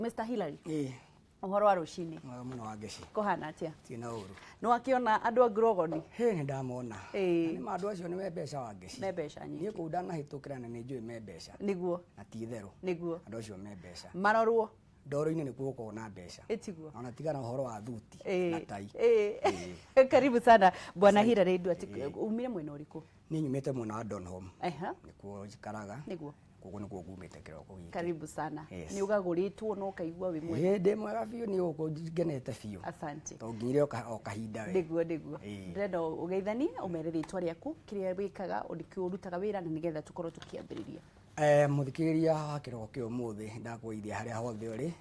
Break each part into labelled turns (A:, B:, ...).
A: Mr. Hillary. Uhoro wa rucini.
B: Muno wa ngeci.
A: Kohana atia?
B: Tina uru.
A: No akiona andu a Grogoni.
B: Ni ndamona. Ni mandu acio ni mbeca wa ngeci.
A: Me mbeca nyingi.
B: Ni kuda na hitukira na ni njui me mbeca.
A: Niguo.
B: Na ti theru.
A: Niguo.
B: Andu acio me mbeca.
A: Marorwo.
B: Ndoro-ini ni kuko na mbeca.
A: Etiguo.
B: Ona tigana uhoro wa thuti na tai.
A: Karibu sana Bwana Hillary ndu umire mwena uriku?
B: Ni nyumite mwena wa Donholm.
A: Nikuo
B: jikaraga.
A: Niguo.
B: Kuko ni kuo gumite kiroko giki.
A: Karibu sana. Ni ugaguritwo no kaigua wi mwe.
B: Ndi mwega biu ni uko genete biu.
A: Asante.
B: To ngire o kahinda we.
A: Niguo. Ndenda ugeithani umere ritwa riaku kiria wikaga urutaga wira na nigetha tukorwo tukiambiriria.
B: Muthikiriria wa kiroko kio muthi ndakweithia haria hothe uri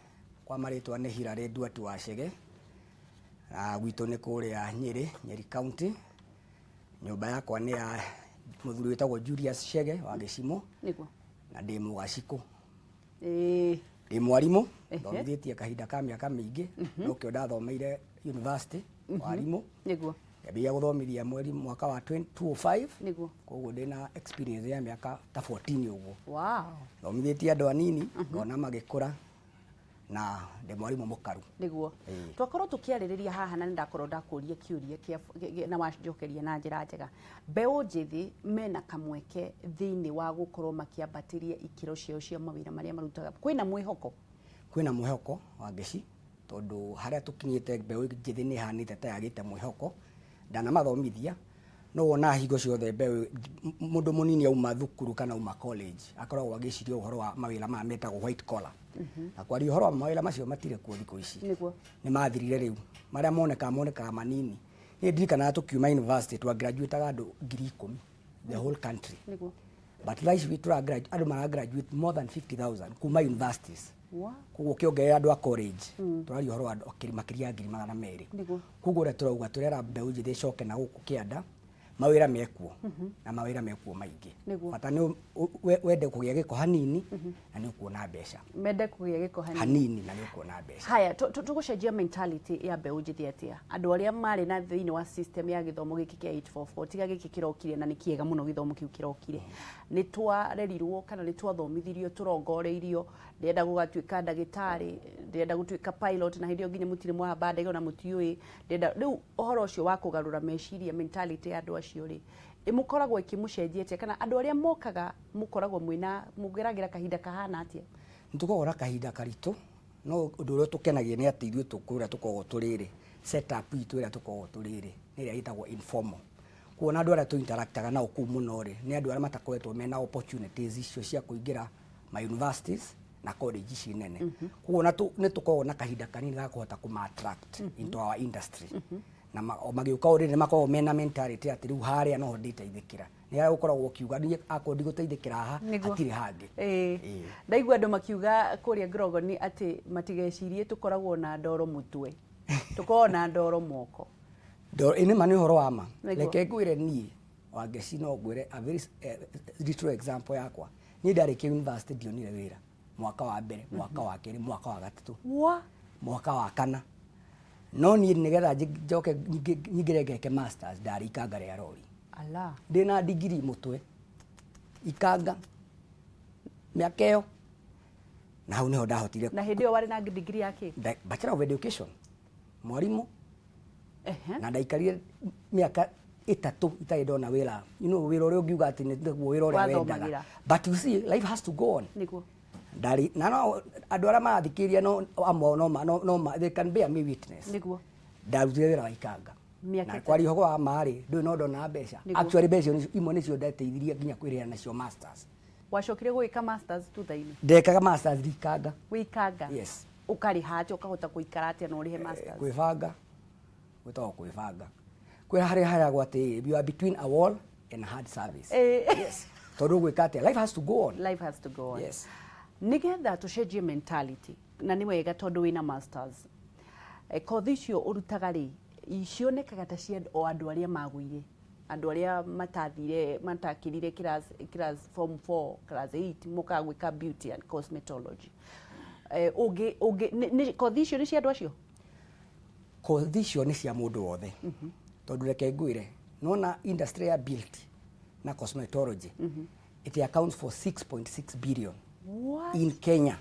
B: kwa maritwa ni Hillary Nduatu wa Chege. Gwitu ni kuria Nyeri County. Nyumba yakwa ni ya muthuri witagwo Julius Chege wa Gicimo.
A: Niguo.
B: Na ndi mugaciko. Ndi mwarimu thomithitie kahinda ka miaka mingi no kio ndathomeire university mwarimu.
A: Niguo.
B: Ngambia guthomithia mwaka wa 2005.
A: Niguo.
B: Koguo ndina experience ya miaka ta 14 uguo.
A: Wow.
B: Thomithitie andu anini ngona magikura na ndi mwarimu mukaru.
A: Niguo. Twakorwo tukiaririria haha na ndakorwo ndakuria kiuria na wanjokeria na njira njega. Mbeu njithi mena kamweke thiini wa gukorwo makiambatiria ikiro cio cia mawira maria marutaga. Kwina mwihoko?
B: Kwina mwihoko wa ngeci tondu haria tukinyite mbeu njithi ni hanite ta yagite mwihoko. Ndana mathomithia no wona hingo ciothe mbeu mundu munini auma thukuru kana auma college akoragwo agiciria uhoro wa mawira ma metagwo white collar. Na kwari uhoro wa mawira macio matire kuo thiko ici.
A: Niguo.
B: Ni mathirire riu maria moneka manini. Ni ndirikana tukiuma university twa graduate andu 10,000 the whole country.
A: Niguo.
B: But these we try graduate andu mara graduate more than 50,000 kuma universities.
A: Wow.
B: Kugo kiongerera andu a college turari uhoro wa makiria 200,000.
A: Niguo.
B: Kugo re turauga turera mbeu njithi coke na guku kianda mawira mekuo na mawira mekuo maingi. Bata ni wende kugia giko hanini na ni ukuona mbeca.
A: Mende kugia giko
B: hanini na ni ukuona mbeca.
A: Haya tugucenjia mentality ya mbeu njithi atia. Andu aria mari na thiini wa system ya githomo giki kia 844 tiga giki kirokire na ni kiega muno githomo kiu kirokire. Ni twarerirwo kana ni twathomithirio turongoreirio ndenda gugatuika ndagitari ndenda gutuika pilot na hindio nginya mutire mwa bande ona mutiui ndenda riu uhoro ucio wa kugarura meciria mentality ya andu acio ri imukoragwo ikimucenjetie kana andu aria mokaga mukoragwo mwina mugeragira kahinda kahana atia?
B: Ntukogora kahinda karitu no undu uria tukenagia ni ati ithuĩ tukura tukoragwo turiri setup itu ira tukoragwo turiri ni ria itagwo informal. Kuona andu aria tu interactaga na ku muno ri ni andu aria matakoretwo mena opportunities icio cia kuingira ma universities na college ici nene. Kuona ni tukoragwo na kahinda kanini ga kuhota kuma attract into our industry. Na magiuka urire makoragwo mena mentality ati riu haria no nditeithikira ni ara gukoragwo kiuga ni akondi guteithikira ha atiri hangi.
A: Ndaigua andu makiuga kuria Grogoni ati matigecirie tukoragwo na ndoro mutwe tukoragwo na ndoro moko.
B: Ini mani horo wa ma leke ngwire ni wa ngeci no ngwire a very little example yakwa ni ndarĩkia university ndionire wira mwaka wa mbere mwaka wa keri mwaka wa gatatu mwaka wa kana no ni nigetha njoke nyingire ngeke masters ndari ikanga ria rori
A: ala
B: ndina degree mutwe ikanga miaka iyo na hau niho ndahotire.
A: Na hindi iyo wari na degree yake
B: Bachelor of Education mwarimu na ndaikarire miaka 3 itai ndona wira wira uria ungiuga ati ni wira uria wendaga but you see life has to go on.
A: Niguo.
B: Ndari na no andu aria marathikiria no they can bear me witness.
A: Niguo.
B: Ndarutire wira wa ikanga na kwari hogo wa mari ndu no ndona mbeca actually mbeca imwe nicio ndateithirie nginya kwirira nacio masters.
A: Wacokire gwika masters tuthaini?
B: Ndekaga masters ikanga.
A: Wikanga?
B: Yes.
A: Ukari hati ukahota kuikara atia no rihe masters?
B: Kwibanga gwitago kwibanga kwira haria gwati you are between a wall and hard service. Yes. Tondu gwika atia life has to go on.
A: Life has to go on.
B: Yes.
A: Nigetha tucenjie mentality na ni wega tondu wina masters kothi icio urutaga ri icionekaga ta cia o andu aria maguire andu aria matakirire class form 4 class 8 muka gwika beauty and cosmetology kothi icio ni cia andu acio?
B: Kothi icio ni cia mundu wothe tondu reke ngwire nona industry ya beauty na cosmetology it accounts for 6.6 billion
A: What?
B: in Kenya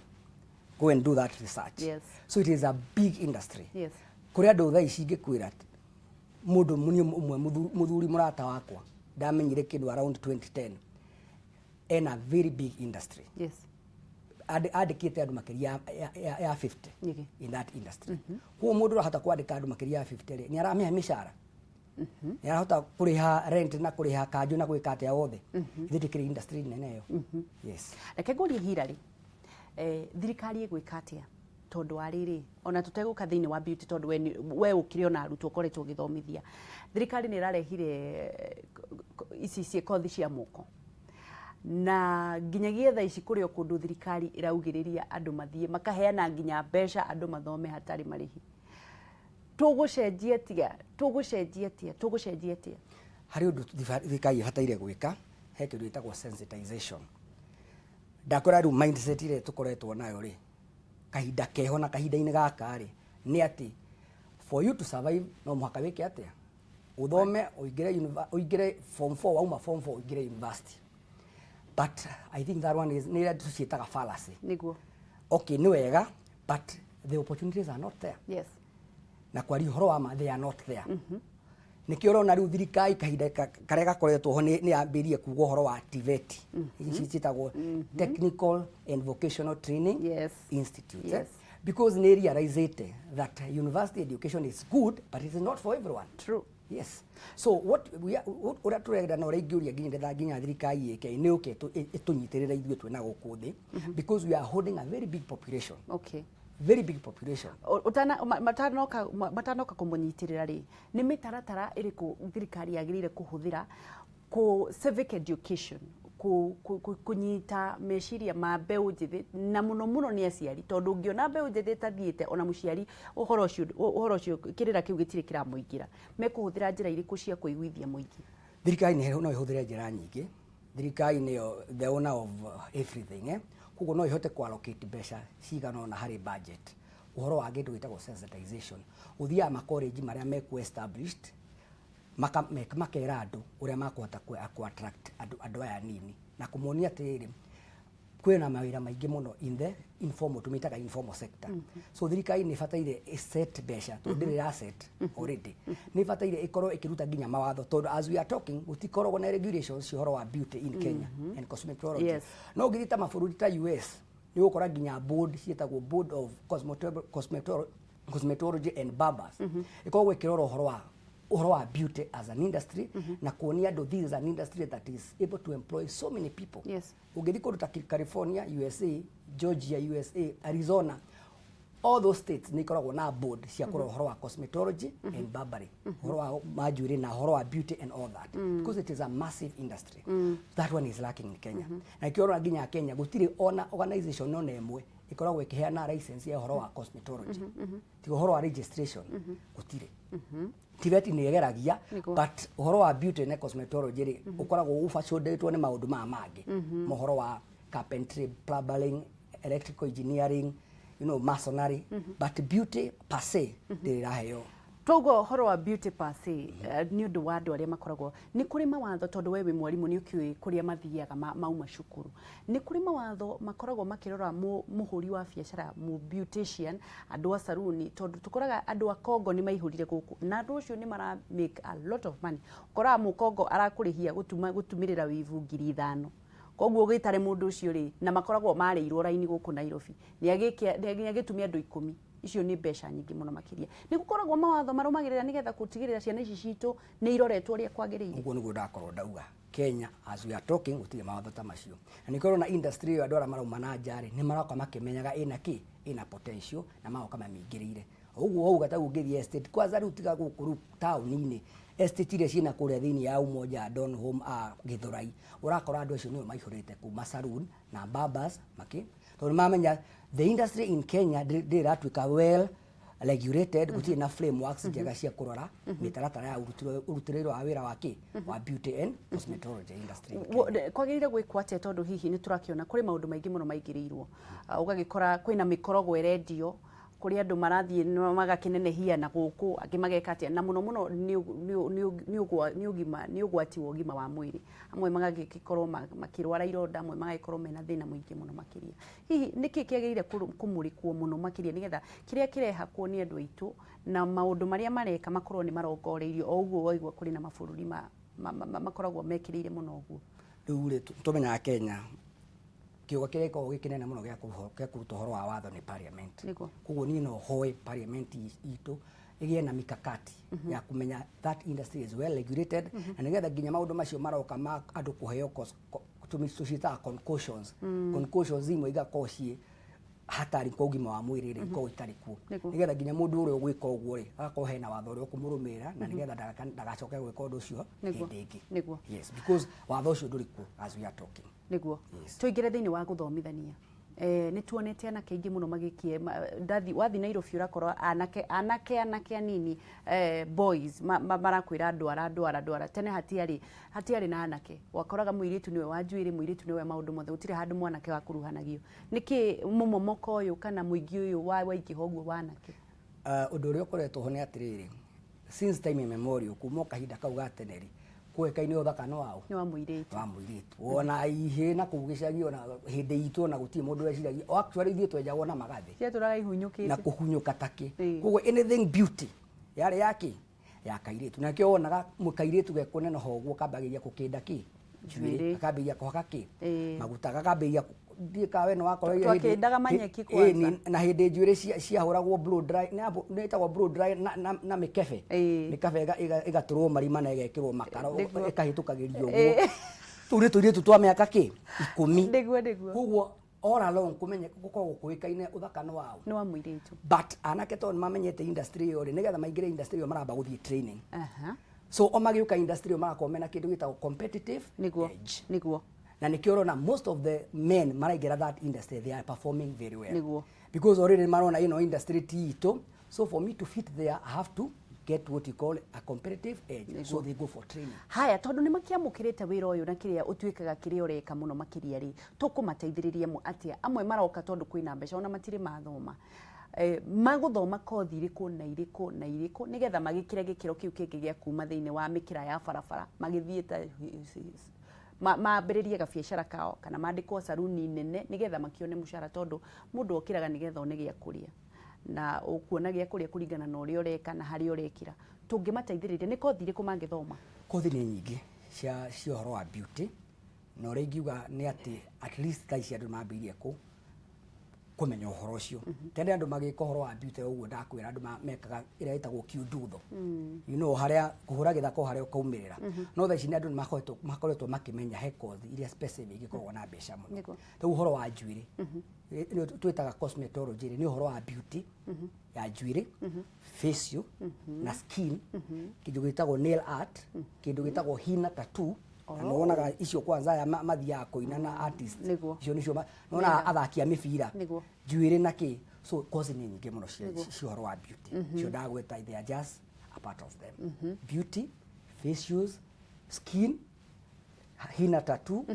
B: go and do that research.
A: Yes.
B: So it is a big industry.
A: Yes.
B: Kuria andu thaa ici ngĩkwĩra mũndũ ũmwe mũthuri mũrata wakwa ndamenyire kĩndũ around 2010 ena very big industry.
A: Yes.
B: Andĩkĩte andũ makĩria ya 50 in that industry. Kuo mũndũ ũrahota kwandĩka andũ makĩria ya 50 rĩ nĩ aramĩhe mĩcara. Nĩ arahota kũrĩha rent na kũrĩha kanjũ na gwĩka atĩa wothe. Ithe tikĩrĩ industry nene ĩyo. Yes.
A: Reke ngũrie hira rĩ thirikari ĩgwĩka atĩa tondu wa rĩrĩ ona tutegũka thĩinĩ wa beauty tondu we ũkĩrĩ ona arutwo ũkoretwo ũgĩthomithia thirikari nĩ ĩrarehire ici ciĩkothi cia moko na nginyagia thaa ici kũrĩ o kũndũ thirikari ĩraugĩrĩria andũ mathiĩ makaheana nginya mbeca andũ mathome hatarĩ marĩhi tũgũcenjia atĩa
B: harĩ ũndũ thirikari ĩbataire gwĩka he kĩndũ gĩtagwo sensitization ndakora rĩu mindset ĩrĩa tũkoretwo nayo rĩ kahinda keho na kahinda-inĩ gaka rĩ nĩ atĩ for you to survive no mũhaka wĩke atĩa uthome uingĩre form 4 wauma form 4 uingĩre university but I think that one is nĩ tuciĩtaga fallacy
A: niguo
B: okay nĩ wega but the opportunities are not there.
A: Yes.
B: Na kwa horo wa ma they are not there. Nikio rona riu thirikari kahinda karĩa gakoretwo ho nĩ yambĩrie kuuga horo wa TVET ici citagwo Technical and Vocational Training Institute.
A: Yes.
B: Because they realized that university education is good but it is not for everyone.
A: True.
B: Yes. So what turenda na ũrĩa ingĩũria nginya thirikari yake nĩ ũke ĩtũnyitĩrĩra ithuĩ twĩna gũkũ thĩ because we are holding a very big population.
A: Okay.
B: Very big population.
A: Matanoka kũmũnyitirĩra rĩ nĩ mĩtaratara ĩrĩkũ thirikari yagĩrĩire kũhũthĩra ku civic education kunyita meciria ma mbeũ njĩthĩ na mũno nĩ aciari tondũ ũngĩona mbeũ njĩthĩ tathiĩte ona mũciari ũhoro ũcio kĩrĩra kĩu gĩtirĩ kĩramũingĩra mekũhũthĩra njĩra irĩkũ cia kũiguithia mũingĩ
B: thirikari no ĩhũthĩre njĩra nyingĩ thirikari nĩyo the owner of everything koguo no ihote allocate mbeca cigana ona harĩ budget uhoro wa kĩndũ gĩtagwo sensitization uthiaga makollege marĩa meku established makera andũ ũrĩa makũhota ku attract andũ aya nini na kũmonia atĩrĩrĩ kwĩna mawĩra maingĩ mũno in the informal tumitaga informal sector so thirikari nĩ bataire set mbeca tondũ ndĩrĩ asset already nĩ bataire ikorwo ikiruta nginya mawatho tondũ as we are talking gũtikoragwo na regulations uhoro wa beauty in Kenya and cosmetology no ngirita mabũrũri ta US nĩ gũkora nginya board cietagwo board of cosmetology and barbers ikoragwo ikirora uhoro wa beauty as an industry na kuonia andũ this is an industry that is able to employ so many people.
A: Yes.
B: Ungĩthiĩ kũndũ ta California USA, Georgia USA, Arizona, all those states nĩ ikoragwo na board cia kũrora uhoro wa cosmetology and barbering, uhoro wa majuĩrĩ na uhoro wa beauty and all that because it is a massive industry. That one is lacking in Kenya. Na ikiona nginya Kenya gũtirĩ ona organization no ĩmwe ikoragwo ikiheana license ya uhoro wa cosmetology. Ti uhoro wa registration gũtirĩ. TVET nĩ yegeragia but uhoro wa beauty and cosmetology rĩ ukoragwo ufacondetwo nĩ maũndũ mangĩ mohoro wa carpentry, plumbing, electrical engineering, masonry but beauty per se ndĩraheo
A: togo horo wa beauty per se nĩ ũndũ wa andũ arĩa makoragwo nĩ kũrĩ mawatho tondũ we wĩ mwarimũ nĩ ũkiũĩ kũrĩa mathiaga mauma cukuru nĩ kũrĩ mawatho makoragwo makĩrora mũhũri wa biacara beautician andũ a saruni tondũ tũkoraga andũ a Kongo nĩ maihũrire gũkũ na andũ ũcio nĩ mara make a lot of money ũkoraga mũkongo arakũrĩhia gũtumĩrĩra wivu 5,000 koguo gĩtare mũndũ ũcio rĩ na makoragwo marĩirwo raini gũkũ Nairobi nĩ agĩtumia andũ 10 icio nĩ mbeca nyingĩ mũno makĩria nĩ gũkoragwo mawatho marũmagĩrĩra nĩgetha gũtigĩrĩra ciana ici citũ nĩ iroretwo ũrĩa kwagĩrĩire
B: ũguo nĩguo ndakorwo ndauga Kenya as we are talking gũtirĩ mawatho ta macio na nĩkorwo na industry ĩyo andũ arĩa marauma na njarĩ nĩ maroka makĩmenyaga ĩna potential na magoka mamĩingĩrĩire ũguo wauga ta ũngĩthiĩ estate kwanza rĩu tiga gũkũ taũni-inĩ estate iria ciĩna kũrĩa thĩinĩ ya Umoja Donholm Gĩthũrai ũrakora andũ acio nĩo maihũrĩte kuma saloon na barbers tondũ mamenya the industry in Kenya ndĩratuĩka well regulated gũtirĩ na frameworks njega cia kũrora mĩtaratara ya ũrutĩrĩre wa wĩra wa beauty and cosmetology industry
A: kwagĩrĩire gwĩkwo atĩa tondũ hihi nĩ tũrakĩona kũrĩ maũndũ maingĩ mũno maingĩrĩirwo ũgagĩkora kwĩna mĩkorogo ĩrendio kuri andu marathie magakinenehia na guku angimageka atia na muno ni ugwati wa ugima wa mwiri amwe magagikorwo makirwara ironda amwe magagikorwo mena thina muingi muno makiria hihi niki kiageire kumurikwo muno makiria nigetha kiria kirehakwo ni andu aitu na maundu maria mareka makorwo ni marongoreirio o uguo waigua kuri na mabururi makoragwo mekirire muno uguo
B: riu tumenyaga Kenya kiugo kireko gikinene muno gya kuruta horo wa watho ni parliament koguo ni no hoe parliament itu igie na mikakati ya kumenya that industry is well regulated na nigetha ginya maundu macio maroka ma andu kuheo tucita concussions imwe igakocie hatari kwa ugima wa mwiri ri ko itari ku nigetha ginya mundu uri gwika uguo ri agakorwo hena watho uri kumurumira na nigetha ndagacoke gwika undu ucio ndingi yes because watho ucio nduri ku as we are talking
A: niguo tuingire thiini wa guthomithania ni tuonete anake ingi muno magikie wathi Nairobi urakorwo anake anini boys marakwira ndwara tene hatiari na anake wakoraga muiritu niwe wanjuire muiritu niwe maundu mothe utire handu mwanake wa kuruhanagio niki mumomoko uyu kana muingi uyu wa ikihoguo wa anake
B: undu uri ukoretwo ho ni atiriri since time immemorial kuma kahinda kau gateneri kwekaine uthaka no wao
A: ni wa muiritu
B: wona ihe na kugicagi ona hindi itu na gutie mundu weciragia actuallyithie twejagwo na magathi
A: cia turaga ihunyukite
B: na kuhunyuka take koguo anything beauty yari yake ya kairitu na kio onaga mukairitu gekunena hoguo kambagiria kukinda ki njwiri akambiria kuhaka ki maguta akambiria ndika we no wakorwo
A: twakindaga manyeki kwanza
B: na hindi njwiri cia huragwo blow dry na itagwo blow dry na mikefe mikefe igaturwo marima na igekirwo makaro ikahitukagirio guo turitu twa miaka ki 10
A: ndiguo
B: koguo all along kumenye gukorwo kuikaine uthaka no wao
A: no wa muiritu
B: but anake to mamenyete industry yore nigetha maingire industry yo maramba guthie training so o magiuka industry yo marakomena kindu gitagwo competitive
A: niguo
B: na nikio na most of the men maraingira that industry they are performing very well
A: niguo
B: because already marona industry tito so for me to fit there I have to get what you call a competitive edge so they go for training
A: haya tondu ni makiamukirite wira uyu na kiria utwikaga kiria ureka muno makiria ri tukumateithiririe mu atia amwe maroka tondu kwina mbeca ona matire mathoma maguthoma kothi iriku na iriku nigetha magikire gikiro kiu kingi gia kuma thiini wa mikira ya barabara magithie ta mambiririe gabiacara kao kana mandikwo saruni nene nigetha makione mushara tondu mundu okiraga nigetha one gia kuria na ukuona gia kuria kuringana na uria ureka na hari urekira tungimateithiririe ni kothi iriku mangithoma
B: kothi ni nyingi cia horo wa beauty no ringiuga ni ati at least kaisi andu mambirie ku kumenya uhoro ucio tende andu magika uhoro wa beauty uguo ndakwira andu mekaga ira itagwo kiundutho you know haria kuhura githako haria ukaumirira no tha ici ni andu makoretwo makimenya he kothi iria specific ikoragwo na mbeca muno ta uhoro wa njuiri twitaga cosmetology ni uhoro wa beauty ya njuiri facial na skin kindu gitagwo nail art kindu gitagwo henna tattoo naonaga icio kwanza ya mathia kuina na artist icio nicio naona athakia mibira njuiri na ki so cause ni nyingi muno cio horo wa beauty cio ndagweta they are just a part of them beauty facials skin henna tattoo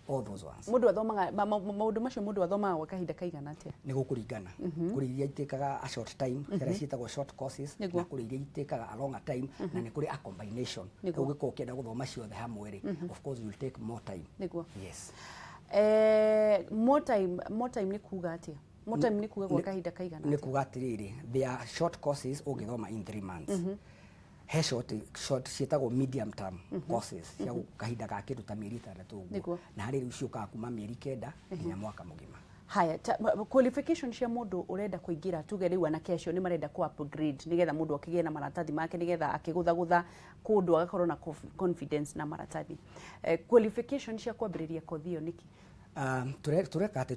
B: all those ones
A: mundu athomaga maundu macio mundu athomaga gwa kahinda kaigana atia
B: ni gukuringana kuri iria itekaga a short time there ciitagwo short courses na kuri iria itekaga a longer time na ni kuri a combination ugiko kienda guthoma ciothe hamwe ri of course you will take more time yes
A: more time ni kuga atia more time ni kuga gwa kahinda kaigana
B: ni kuga atiriri they are short courses ugithoma in 3 months he short cietagwo medium term courses cia kahinda ga kindu ta mieri 3 uguo na hari riu ciukaga kuma mieri 9 nginya mwaka mugima
A: haya qualification cia mundu urenda kuingira tuge riu ana kesho ni marenda ku upgrade nigetha mundu akigie na maratathi make nigetha akigutha kundu agakorwo na confidence na maratathi qualification cia kwambiriria kothi iyo niki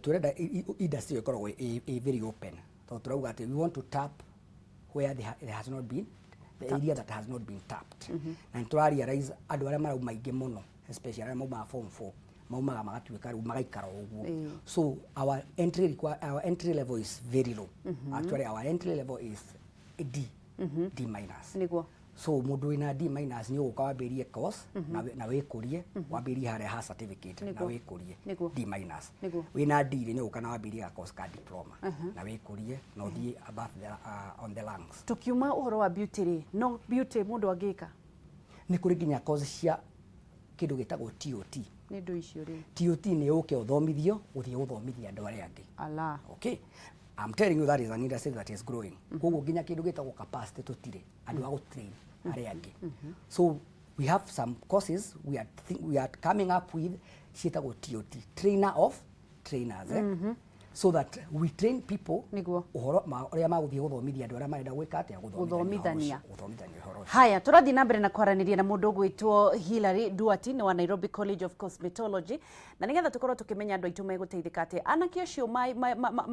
A: turenda industry ikoragwo very open to turauga ati we want to tap where there has not been the area that has not been tapped na to realize andu aria marauma ingi muno especially aria mauma form 4 maumaga magatuika riu magaikara uguo so our entry level is very low actually our entry level is D minus niguo
B: so mundu wina D- ni uguka wambirie course na wikurie wambirie hare ha certificate na wikurie D-. Wina D ni uguka na wambirie ga course ka diploma na wikurie na uthie above on the lungs.
A: Tukiuma uhoro wa beauty ri no beauty mundu angika
B: ni kuri ginya course cia kindu gitagwo TOT.
A: ni ndu icio ri
B: TOT ni uke uthomithio uthie uthomithia andu aria angi.
A: Ala.
B: Okay, I'm telling you that is an industry that is growing. Koguo ginya kindu gitagwo capacity tutire andu a gutrain aria angi. So we have some courses we are coming up with cietagwo TOT, trainer of trainers, so that we train people uhoro uria maguthie guthomithia andu aria marenda gwika atia
A: guthomithania.
B: Uhoro.
A: Haya, turathi na mbere na kwaraniria na mundu gwitwo Hilary Duati ni wa Nairobi College of Cosmetology, na nigetha tukorwo tukimenya andu aitu meguteithika atia. Anake acio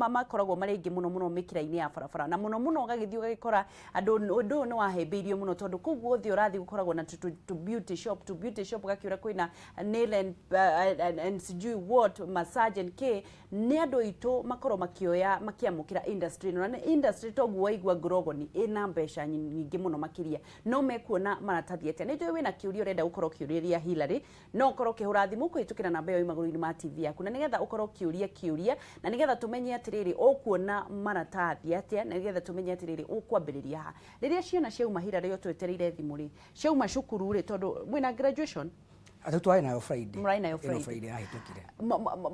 A: makoragwo mari ingi muno mikira-ini ya barabara, na muno ugagithio ugagikora andu ndu ni wahembeirio muno tondu kuu guothe urathi gukoragwo na to beauty shop gakiura kwina nail and sijui what massage and care. Ni andu aitu makorwo makioya makiamukira industry no, na industry toguo waigua ngorogoni ina mbeca nyingi muno makiria, no mekuona maratathi atia. Ni njui wina kiuria urenda gukorwo kiuriria Hilary, no ukorwo kihura thimu kwitukira namba yo imaguru-ini ma TV yaku, na nigetha ukorwo kiuria na nigetha tumenye atiriri ukuona maratathi atia, na nigetha tumenye atiriri ukwambiriria ha riria ciana ciauma Hilary yo twetereire thimu ri ciauma cukuru ri tondu mwina graduation
B: atutwae nayo Friday.
A: Murai nayo Friday
B: ahitukire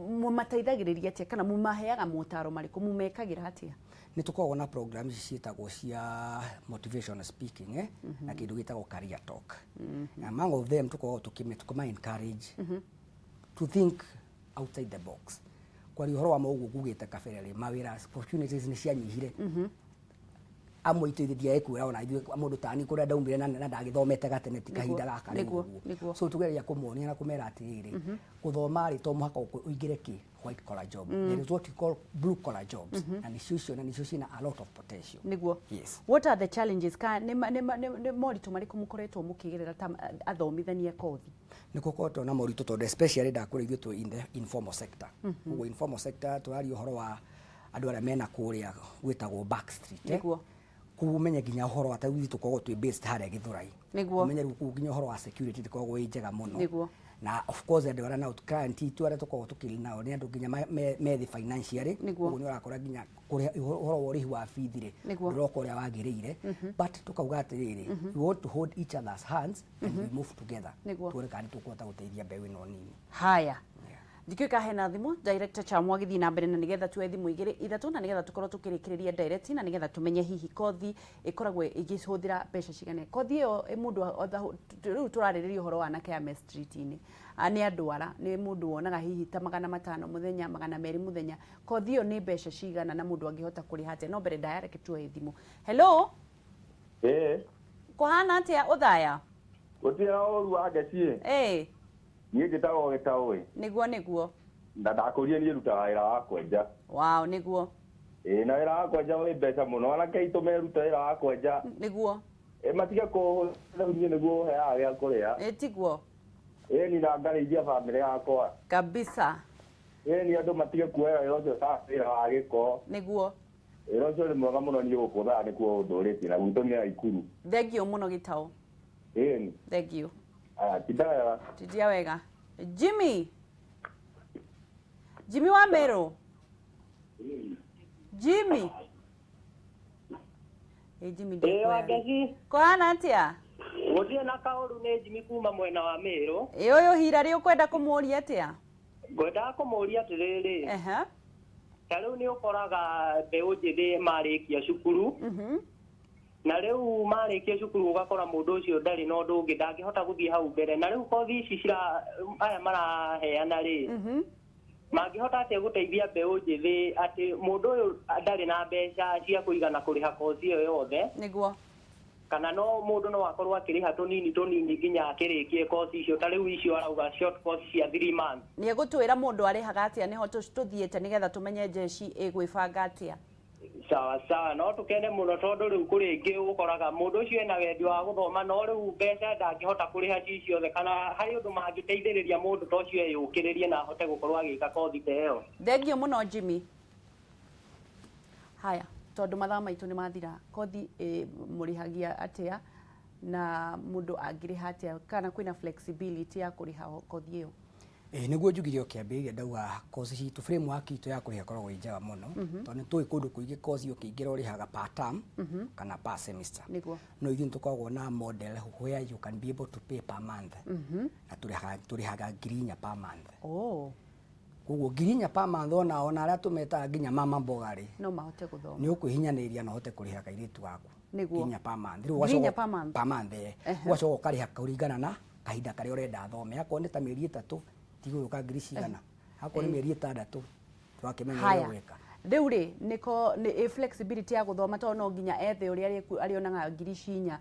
A: mumateithagiriria atia kana mumaheaga motaro mariku mumekagira atia?
B: Ni tukoragwo na programs cietagwo cia motivational speaking na kindu gitagwo career talk. Among of them tukoragwo tukima encourage to think outside the box. Kwa uhoro wa maugu gugite kabere mawira opportunities ni cianyihire. Amwe itithithia ekwira ona ithuĩ mundu tani kuria ndaumire na ndagithomete gatene ti kahinda gaka niguo. So tugeria kumuonia na kumera atiriri guthoma ri to muhaka uingire ki white collar job. There is what we call blue collar jobs, and nicio cina a lot of potential
A: niguo.
B: Yes.
A: What are the challenges ka ne moritu mariku mukoretwo mukigerera ta athomithania kothi?
B: Nikukoretwo na moritu tondu especially ndakura ithuĩ tu in the informal sector. Ugo informal sector turari uhoro wa andu aria mena kuria gwitagwo backstreet
A: niguo.
B: Kumenye ginya uhoro wa tawithi tukoragwo twi based haria Githurai
A: niguo.
B: Kumenye riu ginya uhoro wa security tukoragwo wi njega muno
A: niguo.
B: Na of course andu aria now client itu aria tukoragwo tukiri nao ni andu ginya methi financially uguo ni urakora ginya kuria uhoro wa urihi wa fees ri nduroko uria wagiriire but tukauga atiriri we want to hold each other's hands and we move together tuone kana tukuhota guteithia mbeũ ino nini.
A: Haya, ndikika hena thimu director cha mwagithi na mbere na nigetha tuwe thimu igiri ithatu na nigetha tukorwo tukirikiriria direct na nigetha tumenye hihi kothi ikoragwo igihuthira mbeca cigane. Kothi iyo mundu riu turaririria uhoro wa anake ya street ini ani andwara ni mundu wonaga hihi ta 500 muthenya 200 muthenya. Kothi iyo ni mbeca cigana na mundu angihota kuriha atia? No mbere direct tuwe thimu. Hello, kuhana atia uthaya
C: Utia oru agecie ni ngitagwo gitawe
A: niguo
C: ndakurie ni rutaga wira wa kwenja.
A: Wow, niguo
C: na wira wa kwenja wi mbeca muno, anake itu meruta wira wa kwenja
A: niguo
C: matige kuhuthuria niguo heaga gĩa kũrĩa
A: tiguo
C: ni na ngarĩithia bamĩrĩ yakwa
A: kabisa.
C: Ni andũ matige kuoya wĩra ũcio ta wĩra wa gĩko
A: niguo.
C: Wĩra ũcio nĩ mwega mũno niĩ gũkũthaga nĩkuo ũndũrĩtie na gwitũ nĩ Aikuru.
A: Thengio muno Gitau. Thengio.
C: Tidaya.
A: Tidia wega. Jimmy wa Meru. Jimmy. Jimmy
D: wageci.
A: Kuhana atia?
D: Gũtirĩ na kaũru nĩ Jimmy kuma mwena wa Meru.
A: Ũyũ Hilary ukwenda kũmũria atia?
D: Ngwendaga kũmũria atĩrĩrĩ. Ta rĩu nĩ ũkoraga mbeũ njĩthĩ marĩkia cukuru. Na riu marĩkia cukuru ugakora mundu ucio ndari na undu ungi ndangihota guthie hau mbere, na riu kothi ici cira aya maraheana ri mangihota atia guteithia mbeũ njĩthĩ ati mundu uyu ndari na mbeca cia kuigana kuriha kothi iyo yothe niguo, kana no mundu no akorwo akiriha tunini nginya akirikie kothi icio. Ta riu icio arauga short course cia 3 months
A: ni egutwira mundu arihaga atia niho tuthiete nigetha tumenye jeci igwibanga atia.
D: Sawa no tukene muno tondu riu kuri ingi ukoraga mundu ucio ena wendi wa guthoma no riu mbeca ndangihota kuriha ciothe, kana hari undu mangiteithiriria mundu ta ucio eyukiririe na ahote gukorwo agika kothi ta iyo.
A: Thengio muno Jimmy. Haya, tondu mathaa maitu ni mathira, kothi murihagia atia na mundu angiriha atia kana kwina flexibility ya kuriha kothi iyo?
B: Niguo njugire o kiambĩrĩria ndauga course citũ framework itũ ya kũrĩha koragwo ĩ njega mũno tondũ nĩ tũĩ kũndũ kũingĩ course ũkĩingĩra ũrĩhaga per term kana per semester. No ithuĩ tũkoragwo na model where you can be able to pay per month na tũrĩhaga 4,000 per month. Koguo 4,000 per month ona arĩa tũmetaga nginya mama mboga rĩ
A: no mahote gũthoma,
B: nĩ ũkwĩhinyanĩria na ũhote kũrĩha kairĩtu gaku 4,000 per month. Rĩu
A: 4,000 per month
B: ũgacoka ũkarĩha kũringana na kahinda karĩa ũrenda athome. Akorwo nĩ ta mĩeri 3 tigũgĩũka ngiri cigana, akorwo nĩ mĩeri 6 twakĩmenya ũrĩa gwĩka.
A: Rĩu rĩ nĩ flexibility ya gũthoma tondũ no nginya ethe ũrĩa arĩonaga ngiri 4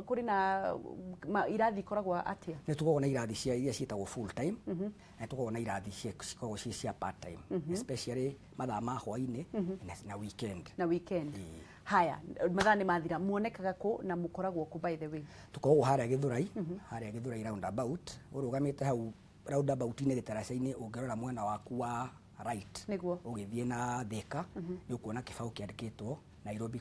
A: kũrĩ na irathi ikoragwo atia?
B: Nĩ tũkoragwo na irathi cia iria ciĩtagwo full time na tũkoragwo na irathi cikoragwo cia part time especially mathaa ma hwainĩ na weekend. Haya, mathaa nĩ mathira, muonekaga kũ na mũkoragwo kũ by the way? Tũkoragwo harĩa Gĩthũrai roundabout, ũrũgamĩte hau roundabout-inĩ gĩtaraca-inĩ ũngĩrora mwena waku wa right ũgĩthiĩ na Thika nĩ ũkuona kĩbaũ kĩandĩkĩtwo Nairobi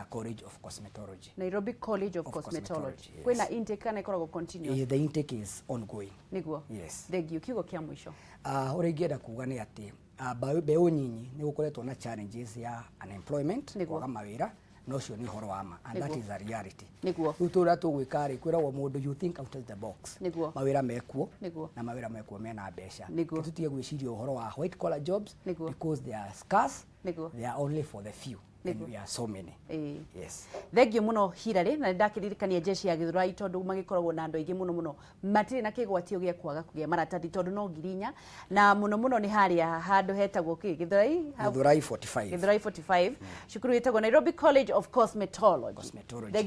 B: College of Cosmetology.
A: Nairobi College of Cosmetology. Kwĩna intake kana ikoragwo continuous?
B: The intake is ongoing.
A: Niguo?
B: Yes.
A: Thengio, kiugo kia mwisho.
B: Ũrĩa ingĩenda kuga nĩ atĩ mbeũ nyinyi nĩ gũkoretwo na challenges ya unemployment, kwaga mawĩra, no cio nĩ ũhoro wa ma, and that is a reality.
A: Niguo.
B: Rĩu tũrĩa tũgwĩka rĩ kwĩragwo mũndũ you think out of the box.
A: Niguo.
B: Mawĩra mekuo na mawĩra mekuo mena mbeca. Tũtige gwĩciria ũhoro wa white collar jobs because they are scarce, they are only for the few. And we are so many. Yes.
A: Thengio muno Hirarĩ, na ndakiririkania jeshi ya Gĩthũrai tondu magikoragwo na andũ aingĩ muno matirĩ na kĩgwatio gĩa kwaga kũgĩa maratathi tondu no 4,000 na muno nĩ harĩa handũ hetagwo Gĩthũrai
B: 45.
A: Gĩthũrai 45. Cukuru ĩtagwo Nairobi College of Cosmetology.